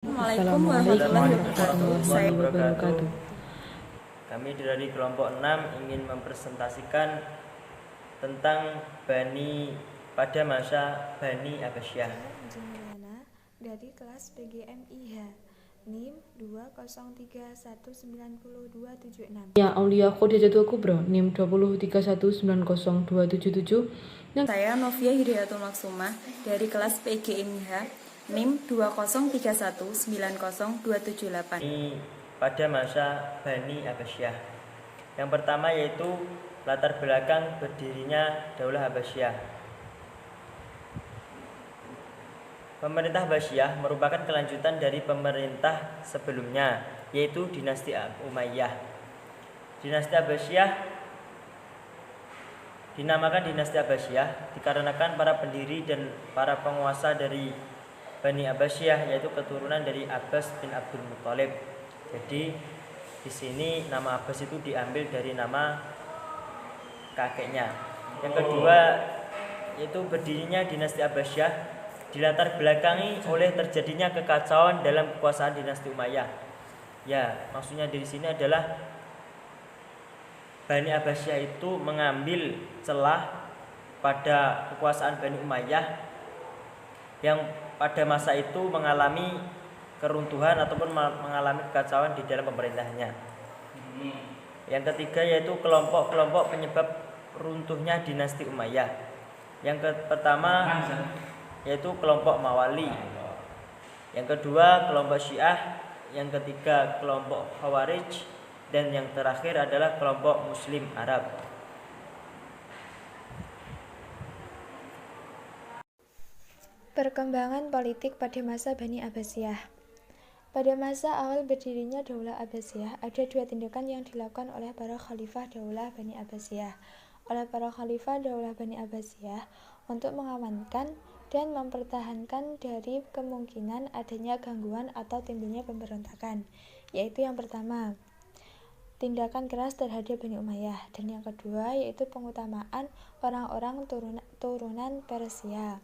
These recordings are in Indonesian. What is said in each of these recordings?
Assalamualaikum warahmatullahi wabarakatuh. Saya wabarakatuh. Kami dari kelompok 6 ingin mempresentasikan tentang Bani pada masa Bani Abbasiyah. Saya Anjing Mulyana dari kelas PGMIH NIM 203190276. Ya Aulia Khadijatul Kubro NIM 203190277. Saya Novia Hidayatul Maksumah dari kelas PGMIH NIM 203190278. Ini pada masa Bani Abbasiyah. Yang pertama yaitu latar belakang berdirinya Daulah Abbasiyah. Pemerintah Abbasiyah merupakan kelanjutan dari pemerintah sebelumnya, yaitu dinasti Umayyah. Dinasti Abbasiyah dinamakan dinasti Abbasiyah dikarenakan para pendiri dan para penguasa dari Bani Abbasiyah yaitu keturunan dari Abbas bin Abdul Muthalib. Jadi di sini nama Abbas itu diambil dari nama kakeknya. Yang kedua yaitu berdirinya dinasti Abbasiyah dilatar belakangi oleh terjadinya kekacauan dalam kekuasaan dinasti Umayyah. Ya, maksudnya di sini adalah Bani Abbasiyah itu mengambil celah pada kekuasaan Bani Umayyah yang pada masa itu mengalami keruntuhan ataupun mengalami kekacauan di dalam pemerintahannya. Yang ketiga yaitu kelompok-kelompok penyebab runtuhnya dinasti Umayyah. Yang pertama yaitu kelompok Mawali. Yang kedua kelompok Syiah, yang ketiga kelompok Khawarij, dan yang terakhir adalah kelompok Muslim Arab. Perkembangan politik pada masa Bani Abbasiyah. Pada masa awal berdirinya Daulah Abbasiyah, ada dua tindakan yang dilakukan oleh para khalifah Daulah Bani Abbasiyah. Oleh para khalifah Daulah Bani Abbasiyah untuk mengamankan dan mempertahankan dari kemungkinan adanya gangguan atau timbulnya pemberontakan, yaitu yang pertama, tindakan keras terhadap Bani Umayyah, dan yang kedua yaitu pengutamaan orang-orang turunan Persia.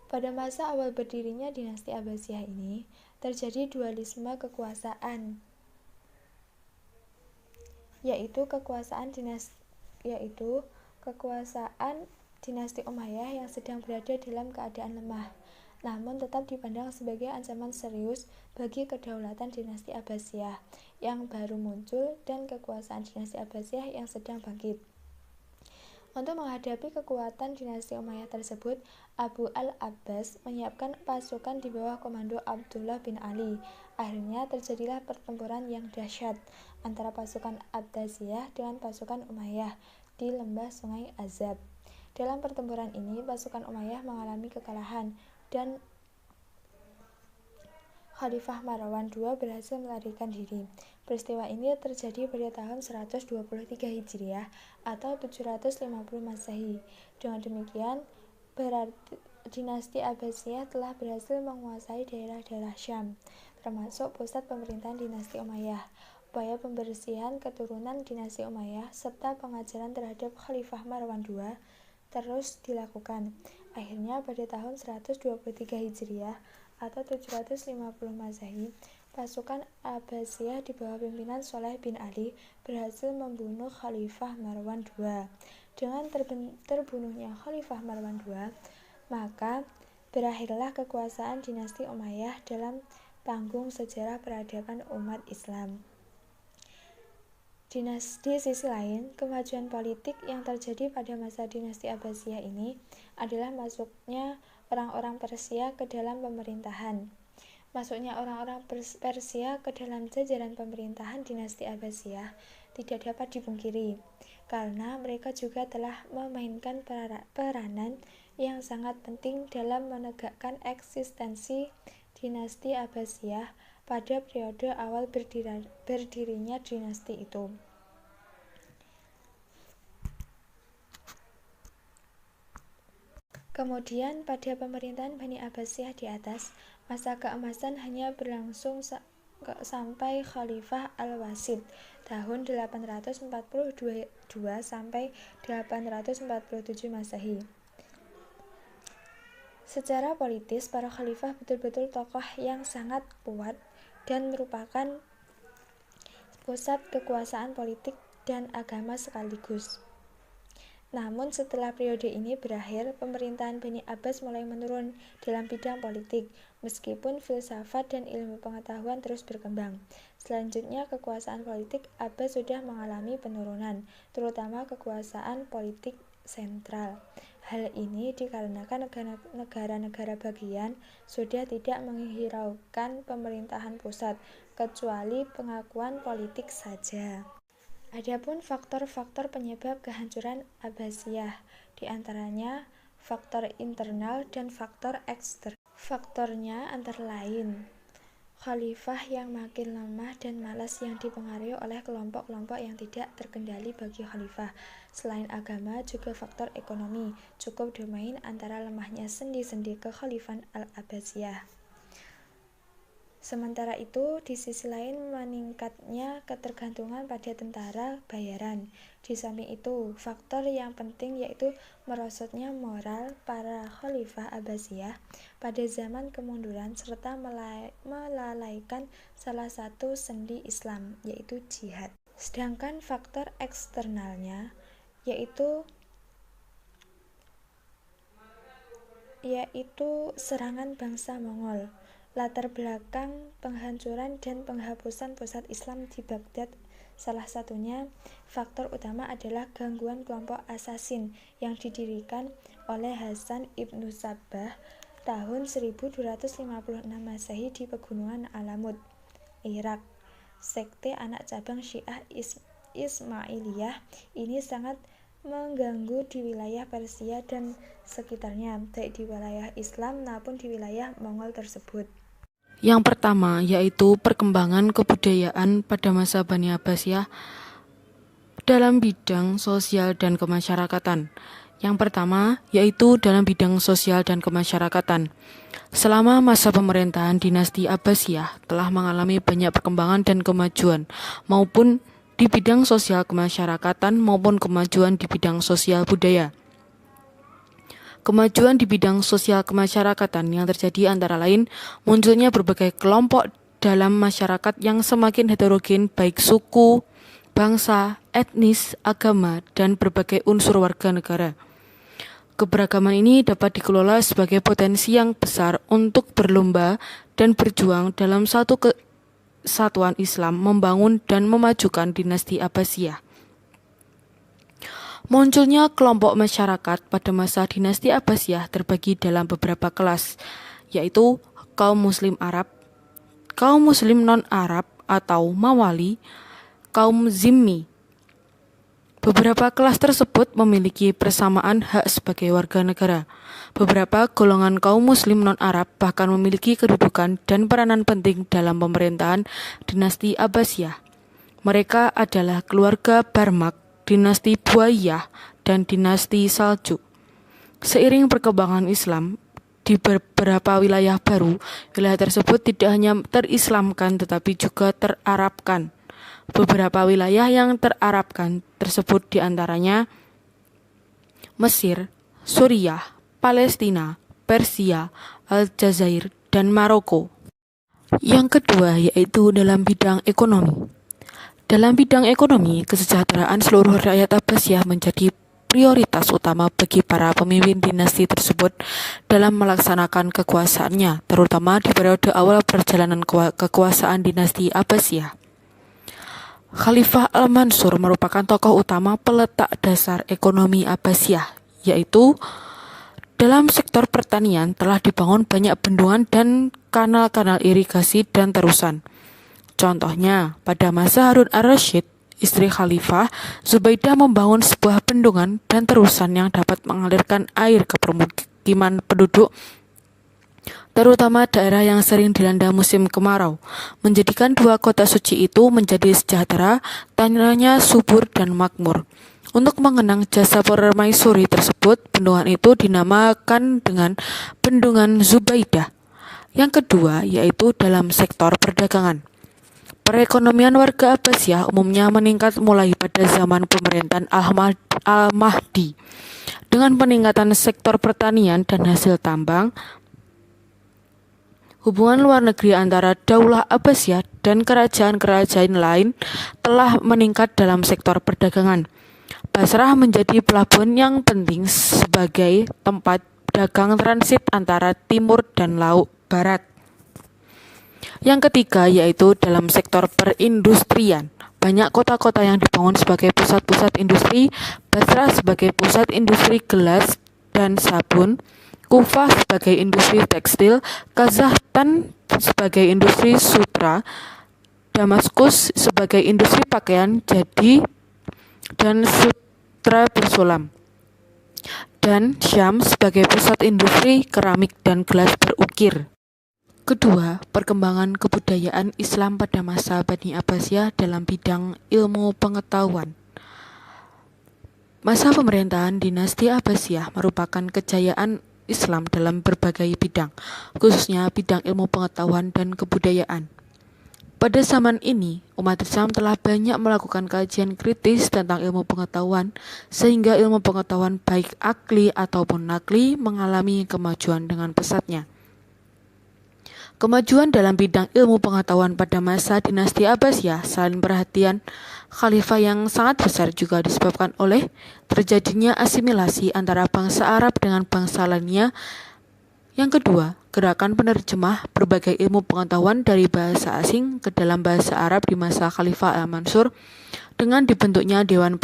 Pada masa awal berdirinya dinasti Abbasiyah ini, terjadi dualisme kekuasaan, yaitu kekuasaan dinasti Umayyah yang sedang berada dalam keadaan lemah, namun tetap dipandang sebagai ancaman serius bagi kedaulatan dinasti Abbasiyah yang baru muncul dan kekuasaan dinasti Abbasiyah yang sedang bangkit. Untuk menghadapi kekuatan dinasti Umayyah tersebut, Abu al-Abbas menyiapkan pasukan di bawah komando Abdullah bin Ali. Akhirnya terjadilah pertempuran yang dahsyat antara pasukan Abbasiyah dengan pasukan Umayyah di lembah Sungai Azab. Dalam pertempuran ini, pasukan Umayyah mengalami kekalahan dan Khalifah Marwan II berhasil melarikan diri. Peristiwa ini terjadi pada tahun 123 Hijriah atau 750 Masehi. Dengan demikian, berarti dinasti Abbasiyah telah berhasil menguasai daerah-daerah Syam, termasuk pusat pemerintahan dinasti Umayyah. Upaya pembersihan keturunan dinasti Umayyah serta pengajaran terhadap Khalifah Marwan II terus dilakukan. Akhirnya pada tahun 123 Hijriah atau 750 Masehi, pasukan Abbasiyah di bawah pimpinan Sholeh bin Ali berhasil membunuh Khalifah Marwan II. Dengan terbunuhnya Khalifah Marwan II, maka berakhirlah kekuasaan dinasti Umayyah dalam panggung sejarah peradaban umat Islam. Di sisi lain, kemajuan politik yang terjadi pada masa dinasti Abbasiyah ini adalah masuknya orang-orang Persia ke dalam pemerintahan. Masuknya orang-orang Persia ke dalam jajaran pemerintahan dinasti Abbasiyah tidak dapat dipungkiri, karena mereka juga telah memainkan peranan yang sangat penting dalam menegakkan eksistensi dinasti Abbasiyah pada periode awal berdirinya dinasti itu. Kemudian pada pemerintahan Bani Abbasiyah di atas, masa keemasan hanya berlangsung sampai Khalifah Al-Wasid tahun 842 sampai 847 Masehi. Secara politis, para khalifah betul-betul tokoh yang sangat kuat dan merupakan pusat kekuasaan politik dan agama sekaligus. Namun setelah periode ini berakhir, pemerintahan Bani Abbas mulai menurun dalam bidang politik, meskipun filsafat dan ilmu pengetahuan terus berkembang. Selanjutnya, kekuasaan politik Abbas sudah mengalami penurunan, terutama kekuasaan politik sentral. Hal ini dikarenakan negara-negara bagian sudah tidak menghiraukan pemerintahan pusat, kecuali pengakuan politik saja. Adapun faktor-faktor penyebab kehancuran Abbasiyah, di antaranya faktor internal dan faktor eksternal. Faktornya antara lain khalifah yang makin lemah dan malas yang dipengaruhi oleh kelompok-kelompok yang tidak terkendali bagi khalifah. Selain agama, juga faktor ekonomi cukup domain antara lemahnya sendi-sendi kekhalifahan Al-Abbasiyah. Sementara itu, di sisi lain meningkatnya ketergantungan pada tentara bayaran. Di samping itu, faktor yang penting yaitu merosotnya moral para khalifah Abbasiyah pada zaman kemunduran serta melalaikan salah satu sendi Islam, yaitu jihad. Sedangkan faktor eksternalnya yaitu serangan bangsa Mongol. Latar belakang penghancuran dan penghapusan pusat Islam di Baghdad salah satunya faktor utama adalah gangguan kelompok asasin yang didirikan oleh Hasan ibnu Sabbah tahun 1256 Masehi di Pegunungan Alamut, Irak. Sekte anak cabang Syiah Ismailiyah ini sangat mengganggu di wilayah Persia dan sekitarnya, baik di wilayah Islam maupun di wilayah Mongol tersebut. Yang pertama yaitu perkembangan kebudayaan pada masa Bani Abbasiyah dalam bidang sosial dan kemasyarakatan. Yang pertama yaitu dalam bidang sosial dan kemasyarakatan. Selama masa pemerintahan dinasti Abbasiyah telah mengalami banyak perkembangan dan kemajuan, maupun di bidang sosial kemasyarakatan maupun kemajuan di bidang sosial budaya. Kemajuan di bidang sosial kemasyarakatan yang terjadi antara lain munculnya berbagai kelompok dalam masyarakat yang semakin heterogen baik suku, bangsa, etnis, agama, dan berbagai unsur warga negara. Keberagaman ini dapat dikelola sebagai potensi yang besar untuk berlomba dan berjuang dalam satu kesatuan Islam membangun dan memajukan dinasti Abbasiyah. Munculnya kelompok masyarakat pada masa dinasti Abbasiyah terbagi dalam beberapa kelas, yaitu kaum muslim Arab, kaum muslim non-Arab atau mawali, kaum zimmi. Beberapa kelas tersebut memiliki persamaan hak sebagai warga negara. Beberapa golongan kaum muslim non-Arab bahkan memiliki kedudukan dan peranan penting dalam pemerintahan dinasti Abbasiyah. Mereka adalah keluarga Barmak, dinasti Buayyah, dan dinasti Saljuk. Seiring perkembangan Islam di beberapa wilayah baru, wilayah tersebut tidak hanya terislamkan tetapi juga terarabkan. Beberapa wilayah yang terarabkan tersebut diantaranya Mesir, Suriah, Palestina, Persia, Aljazair, dan Maroko. Yang kedua yaitu dalam bidang ekonomi. Dalam bidang ekonomi, kesejahteraan seluruh rakyat Abbasiyah menjadi prioritas utama bagi para pemimpin dinasti tersebut dalam melaksanakan kekuasaannya, terutama di periode awal perjalanan kekuasaan dinasti Abbasiyah. Khalifah Al-Mansur merupakan tokoh utama peletak dasar ekonomi Abbasiyah, yaitu dalam sektor pertanian telah dibangun banyak bendungan dan kanal-kanal irigasi dan terusan. Contohnya, pada masa Harun ar-Rasyid, istri Khalifah, Zubaidah membangun sebuah bendungan dan terusan yang dapat mengalirkan air ke permukiman penduduk, terutama daerah yang sering dilanda musim kemarau, menjadikan dua kota suci itu menjadi sejahtera, tanahnya subur dan makmur. Untuk mengenang jasa permaisuri tersebut, bendungan itu dinamakan dengan Bendungan Zubaidah. Yang kedua yaitu dalam sektor perdagangan. Perekonomian warga Abbasiyah umumnya meningkat mulai pada zaman pemerintahan Al-Mahdi. Dengan peningkatan sektor pertanian dan hasil tambang, hubungan luar negeri antara Daulah Abbasiyah dan kerajaan-kerajaan lain telah meningkat dalam sektor perdagangan. Basrah menjadi pelabuhan yang penting sebagai tempat dagang transit antara timur dan laut barat. Yang ketiga yaitu dalam sektor perindustrian. Banyak kota-kota yang dibangun sebagai pusat-pusat industri, Basrah sebagai pusat industri gelas dan sabun, Kufah sebagai industri tekstil, Kazahstan sebagai industri sutra, Damaskus sebagai industri pakaian jadi dan sutra bersulam, dan Syam sebagai pusat industri keramik dan gelas berukir. Kedua, perkembangan kebudayaan Islam pada masa Bani Abbasiyah dalam bidang ilmu pengetahuan. Masa pemerintahan dinasti Abbasiyah merupakan kejayaan Islam dalam berbagai bidang, khususnya bidang ilmu pengetahuan dan kebudayaan. Pada zaman ini, umat Islam telah banyak melakukan kajian kritis tentang ilmu pengetahuan, sehingga ilmu pengetahuan baik akli ataupun nakli mengalami kemajuan dengan pesatnya. Kemajuan dalam bidang ilmu pengetahuan pada masa dinasti Abbasiyah selain perhatian khalifah yang sangat besar juga disebabkan oleh terjadinya asimilasi antara bangsa Arab dengan bangsa lainnya. Yang kedua, gerakan penerjemah berbagai ilmu pengetahuan dari bahasa asing ke dalam bahasa Arab di masa Khalifah Al-Mansur dengan dibentuknya Dewan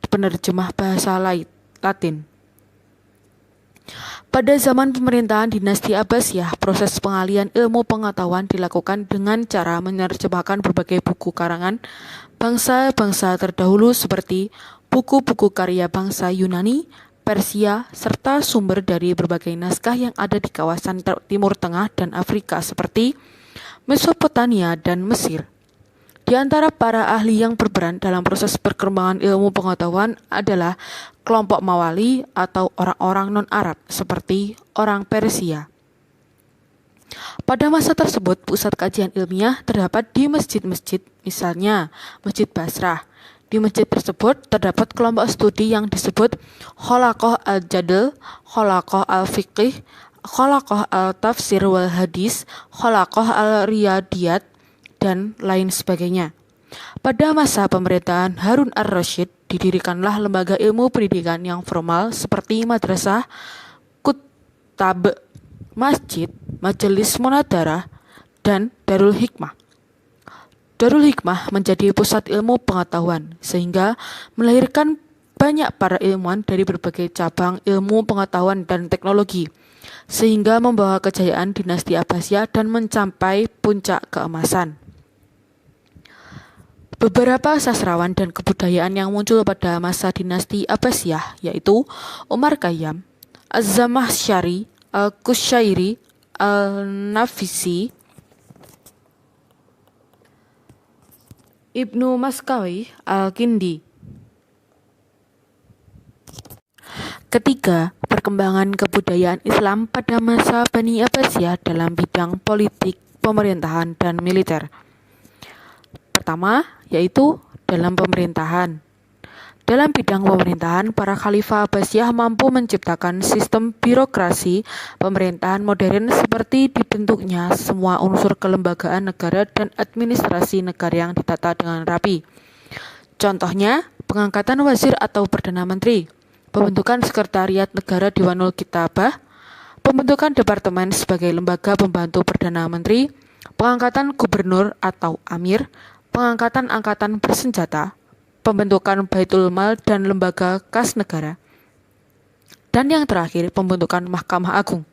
Penerjemah Bahasa Latin. Pada zaman pemerintahan dinasti Abbasiyah, proses pengalian ilmu pengetahuan dilakukan dengan cara menerjemahkan berbagai buku karangan bangsa-bangsa terdahulu seperti buku-buku karya bangsa Yunani, Persia, serta sumber dari berbagai naskah yang ada di kawasan Timur Tengah dan Afrika seperti Mesopotamia dan Mesir. Di antara para ahli yang berperan dalam proses perkembangan ilmu pengetahuan adalah kelompok Mawali atau orang-orang non-Arab seperti orang Persia. Pada masa tersebut, pusat kajian ilmiah terdapat di masjid-masjid, misalnya Masjid Basrah. Di masjid tersebut terdapat kelompok studi yang disebut Khalaqah al-Jadl, Khalaqah al-Fiqih, Khalaqah al-Tafsir wal Hadis, Khalaqah al-Riyadiyat, dan lain sebagainya. Pada masa pemerintahan Harun ar-Rasyid, didirikanlah lembaga ilmu pendidikan yang formal seperti madrasah, kutab, masjid, majelis munadarah, dan Darul Hikmah. Darul Hikmah menjadi pusat ilmu pengetahuan, sehingga melahirkan banyak para ilmuwan dari berbagai cabang ilmu pengetahuan dan teknologi, sehingga membawa kejayaan dinasti Abbasiyah dan mencapai puncak keemasan. Beberapa sastrawan dan kebudayaan yang muncul pada masa dinasti Abbasiyah yaitu Umar Khayyam, Az-Zamakhsyari, Al-Qushairi, Al-Nafisi, Ibnu Maskawi, Al-Kindi. Ketiga, perkembangan kebudayaan Islam pada masa Bani Abbasiyah dalam bidang politik, pemerintahan, dan militer. Pertama, yaitu dalam pemerintahan. Dalam bidang pemerintahan, para khalifah Abbasiyah mampu menciptakan sistem birokrasi pemerintahan modern seperti dibentuknya semua unsur kelembagaan negara dan administrasi negara yang ditata dengan rapi. Contohnya, pengangkatan wazir atau perdana menteri, pembentukan sekretariat negara Diwanul Kitabah, pembentukan departemen sebagai lembaga pembantu perdana menteri, pengangkatan gubernur atau amir, pengangkatan angkatan bersenjata, pembentukan Baitul Mal dan lembaga kas negara, dan yang terakhir pembentukan Mahkamah Agung.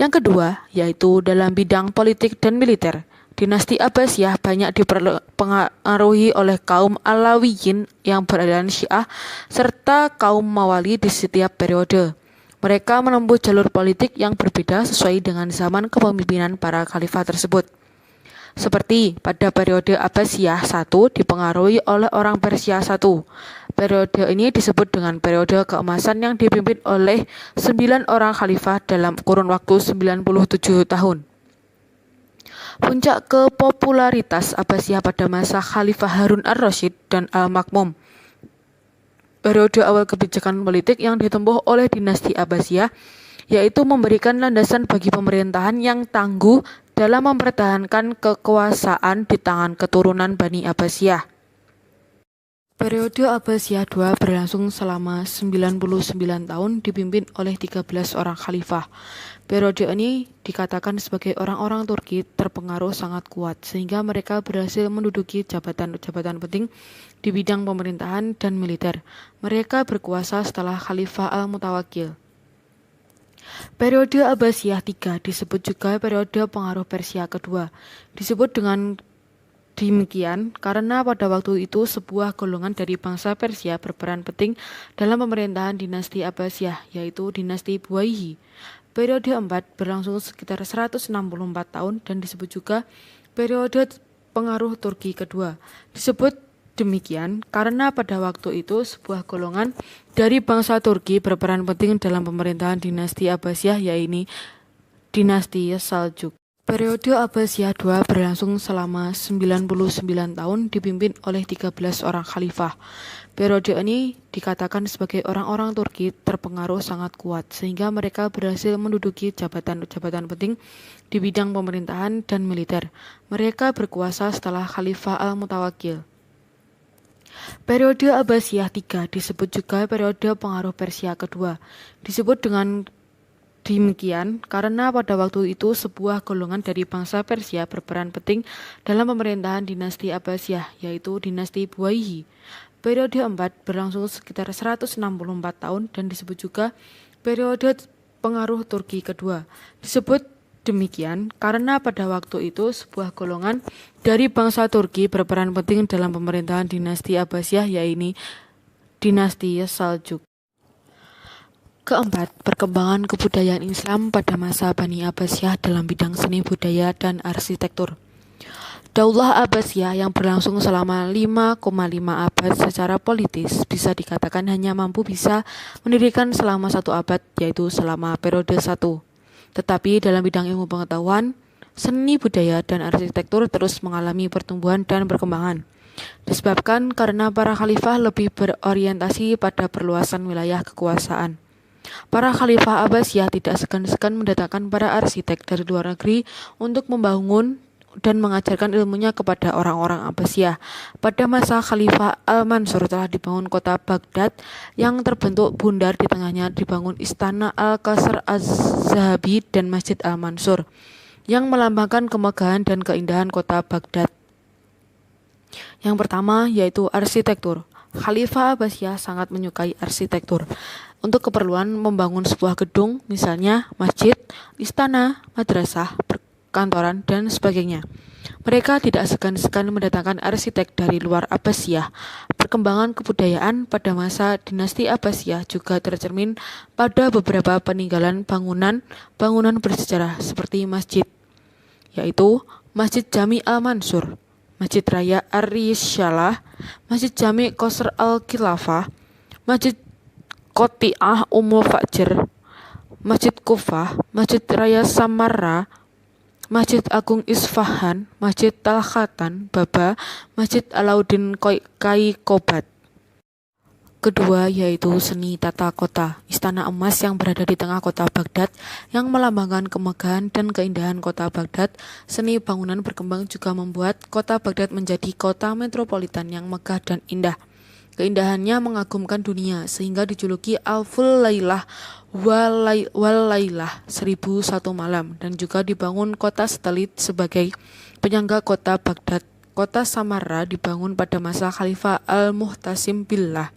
Yang kedua, yaitu dalam bidang politik dan militer. Dinasti Abbasiyah banyak dipengaruhi oleh kaum Alawiyin yang beraliran Syiah serta kaum Mawali di setiap periode. Mereka menempuh jalur politik yang berbeda sesuai dengan zaman kepemimpinan para khalifah tersebut. Seperti pada periode Abbasiyah I dipengaruhi oleh orang Persia I. Periode ini disebut dengan periode keemasan yang dipimpin oleh 9 orang khalifah dalam kurun waktu 97 tahun. Puncak kepopularitas Abbasiyah pada masa Khalifah Harun ar-Rasyid dan Al-Makmum. Periode awal kebijakan politik yang ditempuh oleh dinasti Abbasiyah yaitu memberikan landasan bagi pemerintahan yang tangguh dalam mempertahankan kekuasaan di tangan keturunan Bani Abbasiyah. Periode Abbasiyah II berlangsung selama 99 tahun dipimpin oleh 13 orang khalifah. Periode ini dikatakan sebagai orang-orang Turki terpengaruh sangat kuat sehingga mereka berhasil menduduki jabatan-jabatan penting di bidang pemerintahan dan militer. Mereka berkuasa setelah Khalifah Al-Mutawakkil. Periode Abbasiyah III disebut juga periode pengaruh Persia kedua. Disebut dengan demikian karena pada waktu itu sebuah golongan dari bangsa Persia berperan penting dalam pemerintahan dinasti Abbasiyah, yaitu dinasti Buwayhi. Periode 4 berlangsung sekitar 164 tahun dan disebut juga periode pengaruh Turki kedua. Disebut demikian karena pada waktu itu sebuah golongan dari bangsa Turki berperan penting dalam pemerintahan dinasti Abbasiyah, yaitu dinasti Saljuk. Periode Abbasiyah II berlangsung selama 99 tahun dipimpin oleh 13 orang khalifah. Periode ini dikatakan sebagai orang-orang Turki terpengaruh sangat kuat sehingga mereka berhasil menduduki jabatan-jabatan penting di bidang pemerintahan dan militer. Mereka berkuasa setelah Khalifah Al-Mutawakkil. Periode Abbasiyah III disebut juga periode pengaruh Persia kedua. Disebut dengan demikian karena pada waktu itu sebuah golongan dari bangsa Persia berperan penting dalam pemerintahan dinasti Abbasiyah, yaitu dinasti Buwayhi. Periode 4 berlangsung sekitar 164 tahun dan disebut juga periode pengaruh Turki kedua. Disebut demikian karena pada waktu itu sebuah golongan dari bangsa Turki berperan penting dalam pemerintahan dinasti Abbasiyah, yaitu dinasti Saljuk. Keempat, perkembangan kebudayaan Islam pada masa Bani Abbasiyah dalam bidang seni budaya dan arsitektur. Daulah Abbasiyah yang berlangsung selama 5,5 abad secara politis bisa dikatakan hanya bisa mendirikan selama 1 abad, yaitu selama periode 1. Tetapi dalam bidang ilmu pengetahuan, seni budaya dan arsitektur terus mengalami pertumbuhan dan perkembangan. Disebabkan karena para khalifah lebih berorientasi pada perluasan wilayah kekuasaan. Para khalifah Abbasiyah tidak segan-segan mendatangkan para arsitek dari luar negeri untuk membangun dan mengajarkan ilmunya kepada orang-orang Abbasiyah. Pada masa Khalifah Al-Mansur telah dibangun kota Baghdad yang terbentuk bundar, di tengahnya dibangun istana Al-Qasr Az-Zahabi dan Masjid Al-Mansur yang melambangkan kemegahan dan keindahan kota Baghdad. Yang pertama yaitu arsitektur. Khalifah Abbasiyah sangat menyukai arsitektur untuk keperluan membangun sebuah gedung, misalnya masjid, istana, madrasah, perkantoran, dan sebagainya. Mereka tidak segan-segan mendatangkan arsitek dari luar Abbasiyah. Perkembangan kebudayaan pada masa dinasti Abbasiyah juga tercermin pada beberapa peninggalan bangunan bersejarah seperti masjid, yaitu Masjid Jami Al-Mansur, Masjid Raya Ar-Risyalah, Masjid Jami Qasr Al-Khilafah, Masjid Qati'ah Ummul Fajr, Masjid Kufah, Masjid Raya Samarra, Masjid Agung Isfahan, Masjid Talkhatan Baba, Masjid Alauddin Qaikobat. Kedua yaitu seni tata kota. Istana emas yang berada di tengah kota Baghdad yang melambangkan kemegahan dan keindahan kota Baghdad. Seni bangunan berkembang juga membuat kota Baghdad menjadi kota metropolitan yang megah dan indah. Keindahannya mengagumkan dunia sehingga dijuluki Alful Lailah wal Lailah, 1001 malam, dan juga dibangun kota satelit sebagai penyangga kota Baghdad. Kota Samarra dibangun pada masa Khalifah Al-Muhtasim Billah.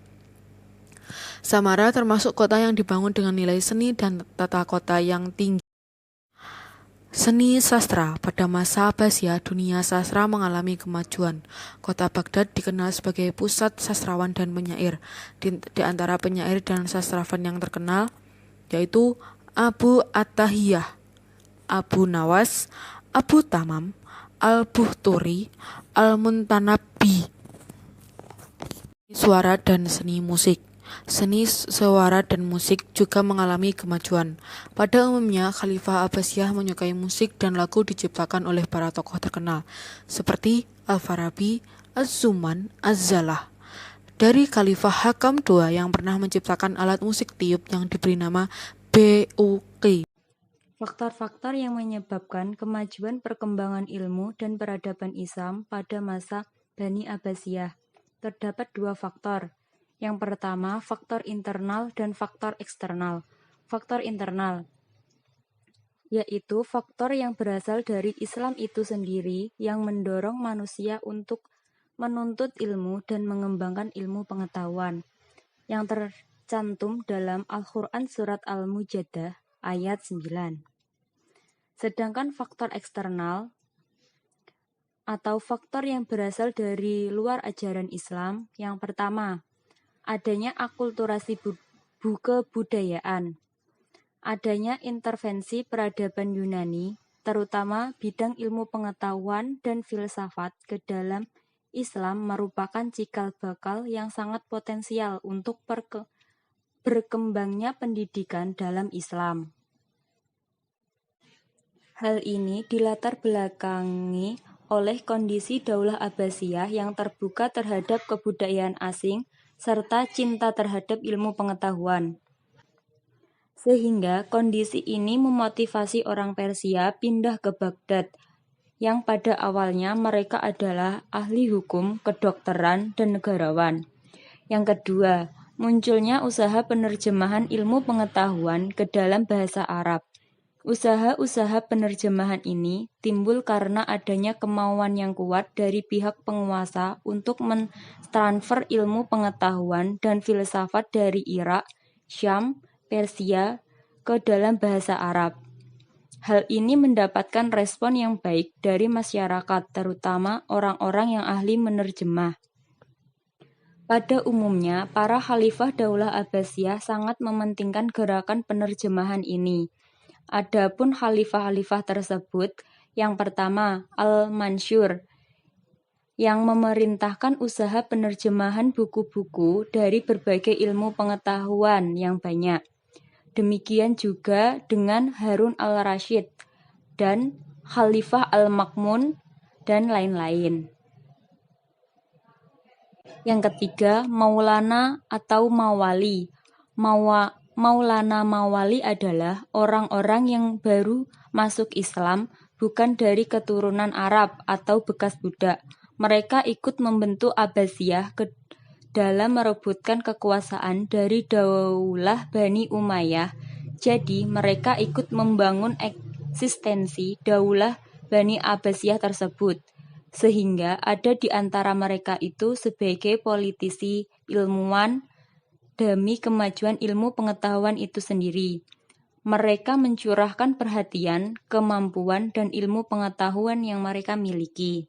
Samarra termasuk kota yang dibangun dengan nilai seni dan tata kota yang tinggi. Seni sastra. Pada masa Abbasiyah, dunia sastra mengalami kemajuan. Kota Baghdad dikenal sebagai pusat sastrawan dan penyair. Di antara penyair dan sastrawan yang terkenal yaitu Abu At-Tahiyah, Abu Nawas, Abu Tamam, Al-Buhturi, Al-Muntanabbi. Suara dan seni musik. Seni suara dan musik juga mengalami kemajuan. Pada umumnya, Khalifah Abbasiyah menyukai musik dan lagu diciptakan oleh para tokoh terkenal, seperti Al-Farabi, Az-Zuman, Az-Zalah. Dari Khalifah Hakam II yang pernah menciptakan alat musik tiup yang diberi nama BUQ. Faktor-faktor yang menyebabkan kemajuan perkembangan ilmu dan peradaban Islam pada masa Bani Abbasiyah. Terdapat dua faktor. Yang pertama, faktor internal dan faktor eksternal. Faktor internal yaitu faktor yang berasal dari Islam itu sendiri yang mendorong manusia untuk menuntut ilmu dan mengembangkan ilmu pengetahuan, yang tercantum dalam Al-Quran Surat Al-Mujadalah ayat 9. Sedangkan faktor eksternal atau faktor yang berasal dari luar ajaran Islam, yang pertama, adanya akulturasi kebudayaan, adanya intervensi peradaban Yunani, terutama bidang ilmu pengetahuan dan filsafat ke dalam Islam merupakan cikal bakal yang sangat potensial untuk berkembangnya pendidikan dalam Islam. Hal ini dilatar belakangi oleh kondisi Daulah Abbasiyah yang terbuka terhadap kebudayaan asing serta cinta terhadap ilmu pengetahuan. Sehingga kondisi ini memotivasi orang Persia pindah ke Baghdad, yang pada awalnya mereka adalah ahli hukum, kedokteran, dan negarawan. Yang kedua, munculnya usaha penerjemahan ilmu pengetahuan ke dalam bahasa Arab. Usaha-usaha penerjemahan ini timbul karena adanya kemauan yang kuat dari pihak penguasa untuk mentransfer ilmu pengetahuan dan filsafat dari Irak, Syam, Persia ke dalam bahasa Arab. Hal ini mendapatkan respon yang baik dari masyarakat, terutama orang-orang yang ahli menerjemah. Pada umumnya, para khalifah Daulah Abbasiyah sangat mementingkan gerakan penerjemahan ini. Adapun khalifah-khalifah tersebut, yang pertama, Al-Mansur, yang memerintahkan usaha penerjemahan buku-buku dari berbagai ilmu pengetahuan yang banyak. Demikian juga dengan Harun al-Rasyid dan Khalifah al-Ma'mun dan lain-lain. Yang ketiga, Maulana atau Mawali. Maulana Mawali adalah orang-orang yang baru masuk Islam, bukan dari keturunan Arab atau bekas budak. Mereka ikut membentuk Abbasiyah dalam merebutkan kekuasaan dari Daulah Bani Umayyah. Jadi mereka ikut membangun eksistensi Daulah Bani Abbasiyah tersebut, sehingga ada di antara mereka itu sebagai politisi, ilmuwan, demi kemajuan ilmu pengetahuan itu sendiri. Mereka mencurahkan perhatian, kemampuan, dan ilmu pengetahuan yang mereka miliki.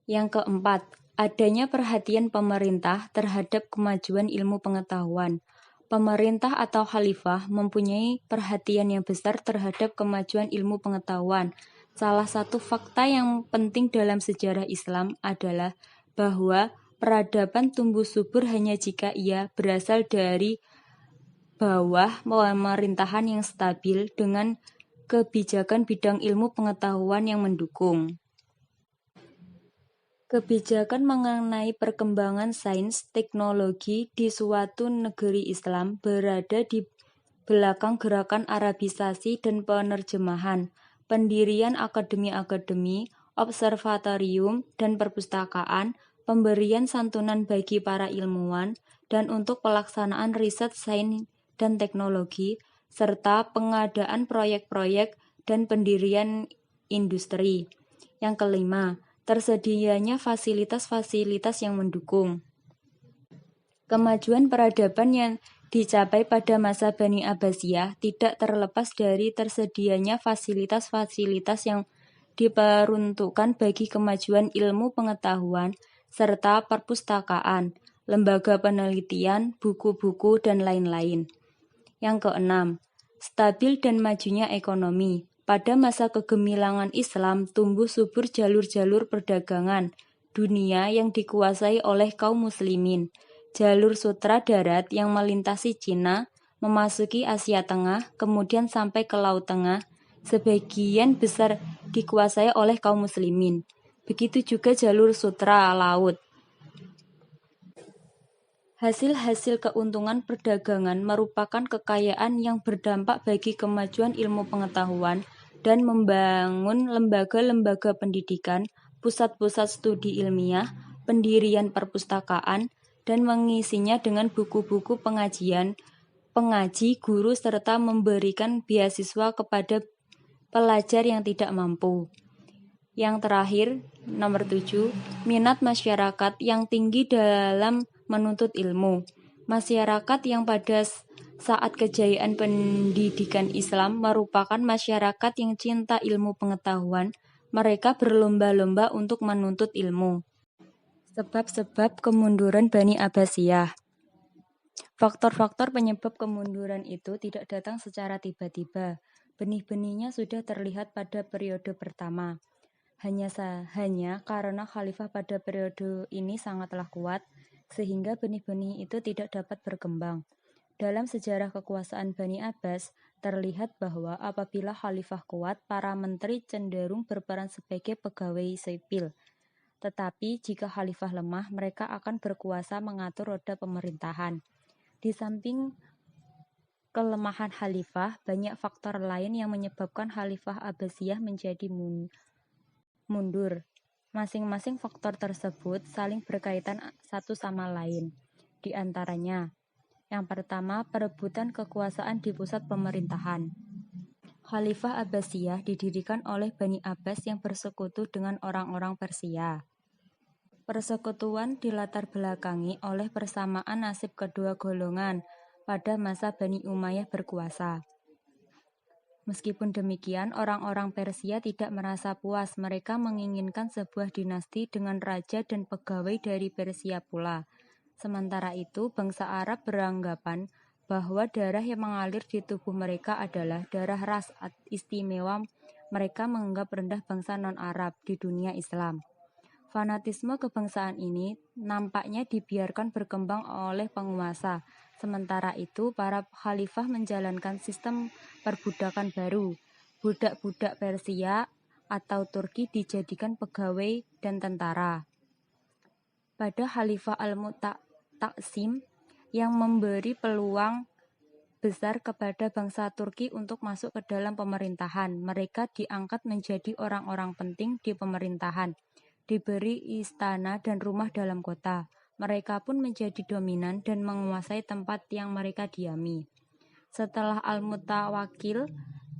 Yang keempat, adanya perhatian pemerintah terhadap kemajuan ilmu pengetahuan. Pemerintah atau khalifah mempunyai perhatian yang besar terhadap kemajuan ilmu pengetahuan. Salah satu fakta yang penting dalam sejarah Islam adalah bahwa peradaban tumbuh subur hanya jika ia berasal dari bawah pemerintahan yang stabil dengan kebijakan bidang ilmu pengetahuan yang mendukung. Kebijakan mengenai perkembangan sains teknologi di suatu negeri Islam berada di belakang gerakan Arabisasi dan penerjemahan, pendirian akademi-akademi, observatorium, dan perpustakaan, pemberian santunan bagi para ilmuwan, dan untuk pelaksanaan riset sains dan teknologi, serta pengadaan proyek-proyek dan pendirian industri. Yang kelima, tersedianya fasilitas-fasilitas yang mendukung. Kemajuan peradaban yang dicapai pada masa Bani Abbasiyah tidak terlepas dari tersedianya fasilitas-fasilitas yang diperuntukkan bagi kemajuan ilmu pengetahuan, serta perpustakaan, lembaga penelitian, buku-buku, dan lain-lain. Yang keenam, stabil dan majunya ekonomi. Pada masa kegemilangan Islam tumbuh subur jalur-jalur perdagangan dunia yang dikuasai oleh kaum muslimin. jalur sutra darat yang melintasi Cina, memasuki Asia Tengah, kemudian sampai ke Laut Tengah, sebagian besar dikuasai oleh kaum muslimin. Begitu juga jalur sutra laut. Hasil-hasil keuntungan perdagangan merupakan kekayaan yang berdampak bagi kemajuan ilmu pengetahuan dan membangun lembaga-lembaga pendidikan, pusat-pusat studi ilmiah, pendirian perpustakaan, dan mengisinya dengan buku-buku pengajian, pengaji, guru, serta memberikan beasiswa kepada pelajar yang tidak mampu. Yang terakhir, nomor 7, minat masyarakat yang tinggi dalam menuntut ilmu. Masyarakat yang pada saat kejayaan pendidikan Islam merupakan masyarakat yang cinta ilmu pengetahuan. Mereka berlomba-lomba untuk menuntut ilmu. Sebab-sebab kemunduran Bani Abbasiyah. Faktor-faktor penyebab kemunduran itu tidak datang secara tiba-tiba. Benih-benihnya sudah terlihat pada periode pertama. Hanya karena khalifah pada periode ini sangatlah kuat, sehingga benih-benih itu tidak dapat berkembang. Dalam sejarah kekuasaan Bani Abbas, terlihat bahwa apabila khalifah kuat, para menteri cenderung berperan sebagai pegawai sipil. Tetapi jika khalifah lemah, mereka akan berkuasa mengatur roda pemerintahan. Di samping kelemahan khalifah, banyak faktor lain yang menyebabkan khalifah Abbasiyah menjadi mundur. Masing-masing faktor tersebut saling berkaitan satu sama lain. Di antaranya, yang pertama, perebutan kekuasaan di pusat pemerintahan. Khalifah Abbasiyah didirikan oleh Bani Abbas yang bersekutu dengan orang-orang Persia. Persekutuan dilatar belakangi oleh persamaan nasib kedua golongan pada masa Bani Umayyah berkuasa. Meskipun demikian, orang-orang Persia tidak merasa puas. Mereka menginginkan sebuah dinasti dengan raja dan pegawai dari Persia pula. Sementara itu, bangsa Arab beranggapan bahwa darah yang mengalir di tubuh mereka adalah darah ras istimewa. Mereka menganggap rendah bangsa non-Arab di dunia Islam. Fanatisme kebangsaan ini nampaknya dibiarkan berkembang oleh penguasa. Sementara itu, para khalifah menjalankan sistem perbudakan baru. Budak-budak Persia atau Turki dijadikan pegawai dan tentara. Pada Khalifah Al-Mu'tasim yang memberi peluang besar kepada bangsa Turki untuk masuk ke dalam pemerintahan. Mereka diangkat menjadi orang-orang penting di pemerintahan, diberi istana dan rumah dalam kota. Mereka pun menjadi dominan dan menguasai tempat yang mereka diami. Setelah Al-Mutawakil,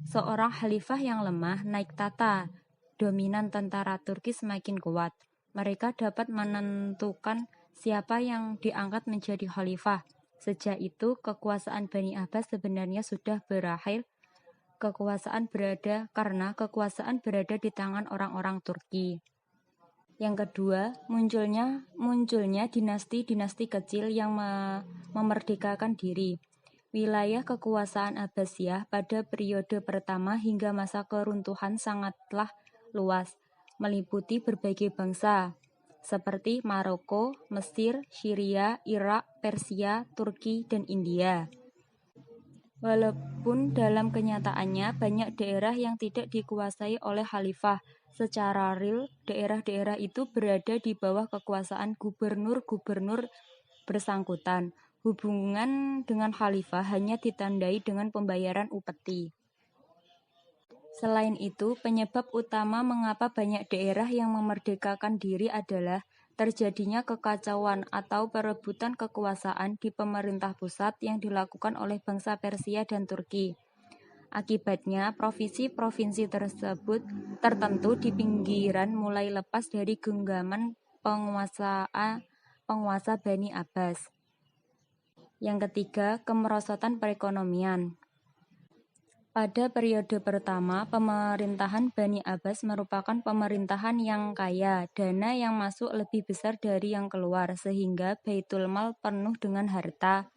seorang khalifah yang lemah, naik tata. Dominan tentara Turki semakin kuat. Mereka dapat menentukan siapa yang diangkat menjadi khalifah. Sejak itu, kekuasaan Bani Abbas sebenarnya sudah berakhir. Kekuasaan berada di tangan orang-orang Turki. Yang kedua, munculnya dinasti-dinasti kecil yang memerdekakan diri. Wilayah kekuasaan Abbasiyah pada periode pertama hingga masa keruntuhan sangatlah luas, meliputi berbagai bangsa, seperti Maroko, Mesir, Syria, Irak, Persia, Turki, dan India. Walaupun dalam kenyataannya banyak daerah yang tidak dikuasai oleh khalifah, secara real daerah-daerah itu berada di bawah kekuasaan gubernur-gubernur bersangkutan. Hubungan dengan khalifah hanya ditandai dengan pembayaran upeti. Selain itu, penyebab utama mengapa banyak daerah yang memerdekakan diri adalah terjadinya kekacauan atau perebutan kekuasaan di pemerintah pusat yang dilakukan oleh bangsa Persia dan Turki. Akibatnya, provinsi-provinsi tersebut tertentu di pinggiran mulai lepas dari genggaman penguasa Bani Abbas. Yang ketiga, kemerosotan perekonomian. Pada periode pertama, pemerintahan Bani Abbas merupakan pemerintahan yang kaya, dana yang masuk lebih besar dari yang keluar, sehingga Baitul Mal penuh dengan harta.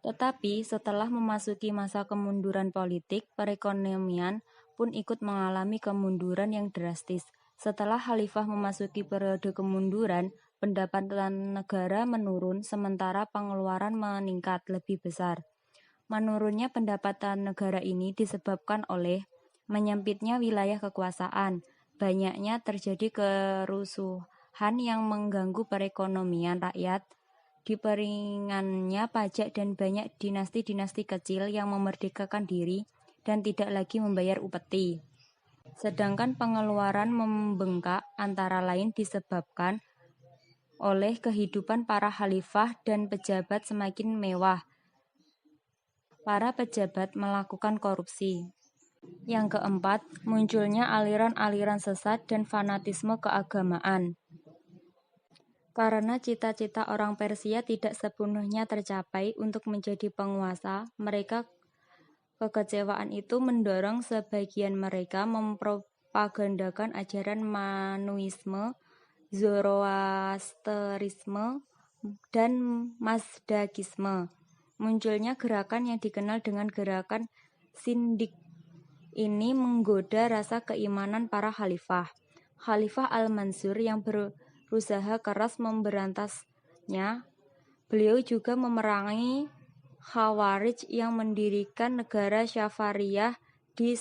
Tetapi setelah memasuki masa kemunduran politik, perekonomian pun ikut mengalami kemunduran yang drastis. Setelah khalifah memasuki periode kemunduran, Pendapatan negara menurun sementara pengeluaran meningkat lebih besar. Menurunnya pendapatan negara ini disebabkan oleh menyempitnya wilayah kekuasaan, banyaknya terjadi kerusuhan yang mengganggu perekonomian rakyat, diperingannya pajak dan banyak dinasti-dinasti kecil yang memerdekakan diri dan tidak lagi membayar upeti. Sedangkan pengeluaran membengkak antara lain disebabkan oleh kehidupan para khalifah dan pejabat semakin mewah. Para pejabat melakukan korupsi. Yang keempat, munculnya aliran-aliran sesat dan fanatisme keagamaan. Karena cita-cita orang Persia tidak sepenuhnya tercapai untuk menjadi penguasa, kekecewaan itu mendorong sebagian mereka mempropagandakan ajaran Manuisme, Zoroasterisme, dan Mazdakisme. Munculnya gerakan yang dikenal dengan gerakan Sindik ini menggoda rasa keimanan para khalifah. Khalifah Al-Mansur yang berusaha keras memberantasnya. Beliau juga memerangi Khawarij yang mendirikan negara Syafariyah di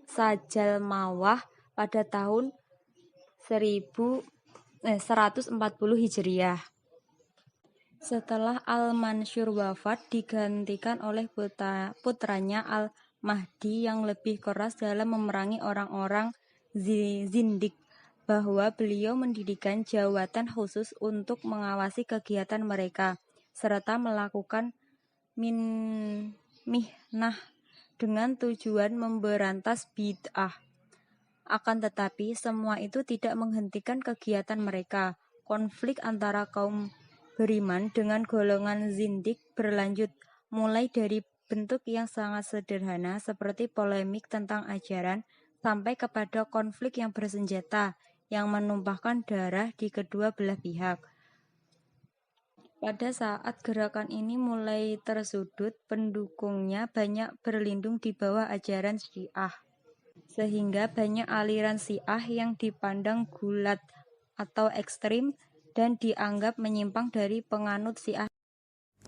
Sajalmawah pada tahun 140 Hijriah. Setelah Al-Mansur wafat, digantikan oleh putranya Al-Mahdi yang lebih keras dalam memerangi orang-orang zindik, bahwa beliau mendirikan jawatan khusus untuk mengawasi kegiatan mereka, serta melakukan mihnah dengan tujuan memberantas bid'ah. Akan tetapi, semua itu tidak menghentikan kegiatan mereka. Konflik antara kaum beriman dengan golongan zindik berlanjut, mulai dari bentuk yang sangat sederhana seperti polemik tentang ajaran, sampai kepada konflik yang bersenjata, yang menumpahkan darah di kedua belah pihak. Pada saat gerakan ini mulai tersudut, pendukungnya banyak berlindung di bawah ajaran Syiah. Sehingga banyak aliran Syiah yang dipandang gulat atau ekstrim dan dianggap menyimpang dari penganut Syiah.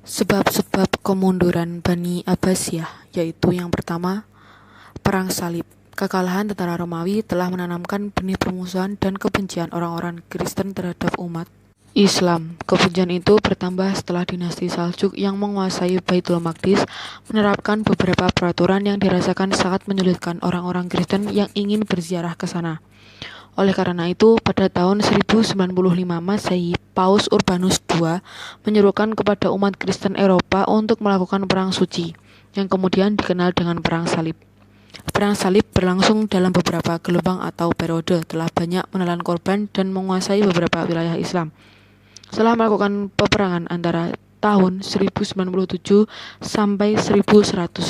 Sebab-sebab kemunduran Bani Abbasiyah, yaitu yang pertama, Perang Salib. Kekalahan tentara Romawi telah menanamkan benih permusuhan dan kebencian orang-orang Kristen terhadap umat Islam. Kebencian itu bertambah setelah dinasti Saljuk yang menguasai Baitul Maqdis menerapkan beberapa peraturan yang dirasakan sangat menyulitkan orang-orang Kristen yang ingin berziarah ke sana. Oleh karena itu, pada tahun 1095 Masehi, Paus Urbanus II menyerukan kepada umat Kristen Eropa untuk melakukan perang suci, yang kemudian dikenal dengan Perang Salib. Perang Salib berlangsung dalam beberapa gelombang atau periode, telah banyak menelan korban dan menguasai beberapa wilayah Islam. Setelah melakukan peperangan antara tahun 1097 sampai 1124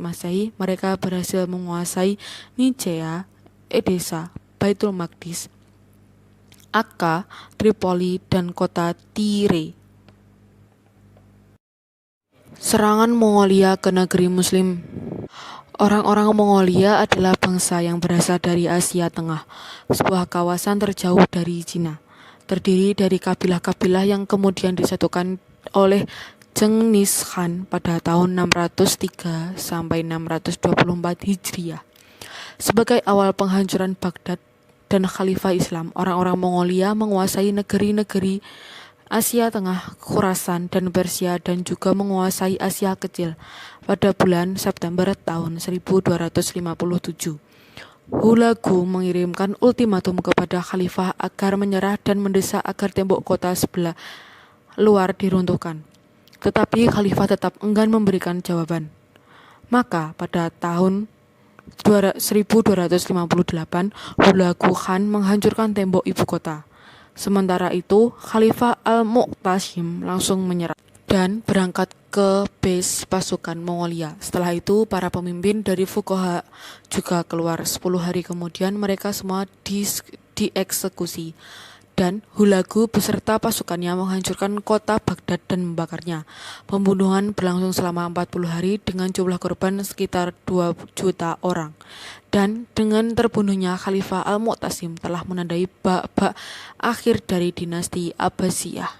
Masehi, mereka berhasil menguasai Nicea, Edessa, Baitul Maqdis, Akka, Tripoli, dan kota Tire. Serangan Mongolia ke negeri Muslim. Orang-orang Mongolia adalah bangsa yang berasal dari Asia Tengah, sebuah kawasan terjauh dari Cina, terdiri dari kabilah-kabilah yang kemudian disatukan oleh Genghis Khan pada tahun 603 sampai 624 Hijriah. Sebagai awal penghancuran Baghdad dan Khalifah Islam, orang-orang Mongolia menguasai negeri-negeri Asia Tengah, Khurasan, dan Persia, dan juga menguasai Asia Kecil pada bulan September tahun 1257. Hulagu mengirimkan ultimatum kepada Khalifah agar menyerah dan mendesak agar tembok kota sebelah luar diruntuhkan. Tetapi Khalifah tetap enggan memberikan jawaban. Maka pada tahun 1258, Hulagu Khan menghancurkan tembok ibu kota. Sementara itu, Khalifah Al-Mu'tasim langsung menyerah dan berangkat ke base pasukan Mongolia. Setelah itu, para pemimpin dari Fuqaha juga keluar. 10 hari kemudian, mereka semua dieksekusi dan Hulagu beserta pasukannya menghancurkan kota Baghdad dan membakarnya. Pembunuhan berlangsung selama 40 hari dengan jumlah korban sekitar 2 juta orang. Dan dengan terbunuhnya Khalifah Al-Mu'tasim telah menandai bab akhir dari dinasti Abbasiyah.